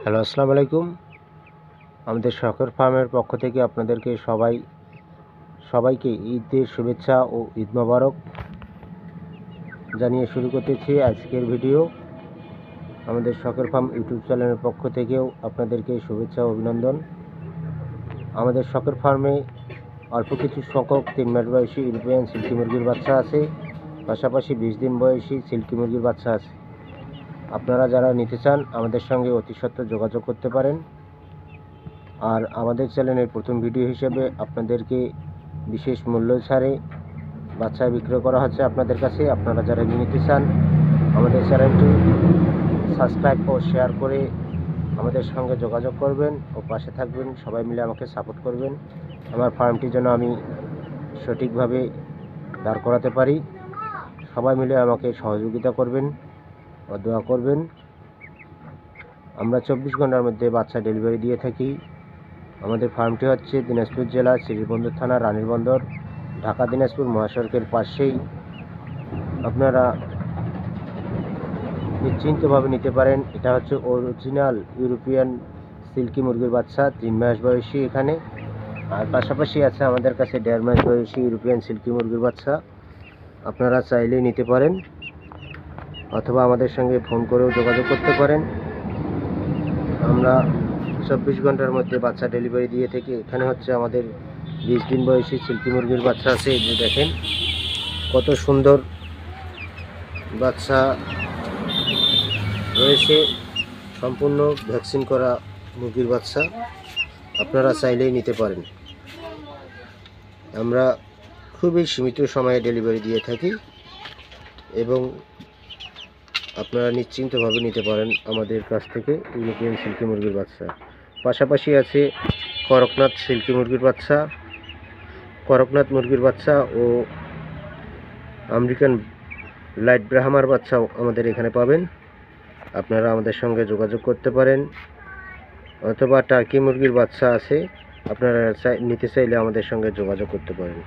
Hello, আসসালামু আলাইকুম। আমাদের শখের ফার্মের পক্ষ থেকে আপনাদেরকে সবাইকে ঈদের শুভেচ্ছা ও ঈদ মোবারক জানিয়ে শুরু করতেছি আজকের ভিডিও। আমাদের শখের ফার্ম ইউটিউব চ্যানেলের পক্ষ থেকেও আপনাদেরকে শুভেচ্ছা ও অভিনন্দন। আমাদের শখের ফার্মে অল্প কিছু সংখ্যক 3 মাস বয়সী ইউরোপিয়ান সিল্কি মুরগির বাচ্চা আছে, পাশাপাশি 20 দিন বয়সী সিল্কি মুরগির বাচ্চা আছে। আপনারা যারা নিতে চান আমাদের সঙ্গে অতি সত্বর যোগাযোগ করতে পারেন। আর আমাদের চ্যানেলের প্রথম ভিডিও হিসেবে আপনাদেরকে বিশেষ মূল্য ছাড়ে বাচ্চা বিক্রয় করা হচ্ছে আপনাদের কাছে। আপনারা যারা নিতে চান আমাদের চ্যানেলটি সাবস্ক্রাইব ও শেয়ার করে আমাদের সঙ্গে যোগাযোগ করবেন ও পাশে থাকবেন। সবাই মিলে আমাকে সাপোর্ট করবেন, আমার ফার্মটি যেন আমি সঠিকভাবে দাঁড় করাতে পারি। সবাই মিলে আমাকে সহযোগিতা করবেন ও দোয়া করবেন। আমরা 24 ঘন্টার মধ্যে বাচ্চা ডেলিভারি দিয়ে থাকি। আমাদের ফার্মটি হচ্ছে দিনাজপুর জেলা শ্রীবন্দর থানা রানীরবন্দর, ঢাকা দিনাজপুর মহাসড়কের পাশেই। আপনারা নিশ্চিন্তভাবে নিতে পারেন। এটা হচ্ছে অরিজিনাল ইউরোপিয়ান সিল্কি মুরগির বাচ্চা, 3 মাস বয়সী এখানে। আর পাশাপাশি আছে আমাদের কাছে 1.5 মাস বয়সী ইউরোপিয়ান সিল্কি মুরগির বাচ্চা। আপনারা চাইলেই নিতে পারেন অথবা আমাদের সঙ্গে ফোন করেও যোগাযোগ করতে পারেন। আমরা 24 ঘন্টার মধ্যে বাচ্চা ডেলিভারি দিয়ে থাকি। এখানে হচ্ছে আমাদের 20 দিন বয়সী সিল্কি মুরগির বাচ্চা আছে। এই যে দেখেন কত সুন্দর বাচ্চা রয়েছে, সম্পূর্ণ ভ্যাকসিন করা মুরগির বাচ্চা। আপনারা চাইলেই নিতে পারেন। আমরা খুবই সীমিত সময়ে ডেলিভারি দিয়ে থাকি এবং আপনারা নিশ্চিন্তভাবে নিতে পারেন আমাদের কাছ থেকে ইউরোপিয়ান সিল্কি মুরগির বাচ্চা। পাশাপাশি আছে করকনাথ সিল্কি মুরগির বাচ্চা, করকনাথ মুরগির বাচ্চা ও আমেরিকান লাইট ব্রাহ্মার বাচ্চাও আমাদের এখানে পাবেন। আপনারা আমাদের সঙ্গে যোগাযোগ করতে পারেন অথবা টার্কি মুরগির বাচ্চা আছে, আপনারা নিতে চাইলে আমাদের সঙ্গে যোগাযোগ করতে পারেন।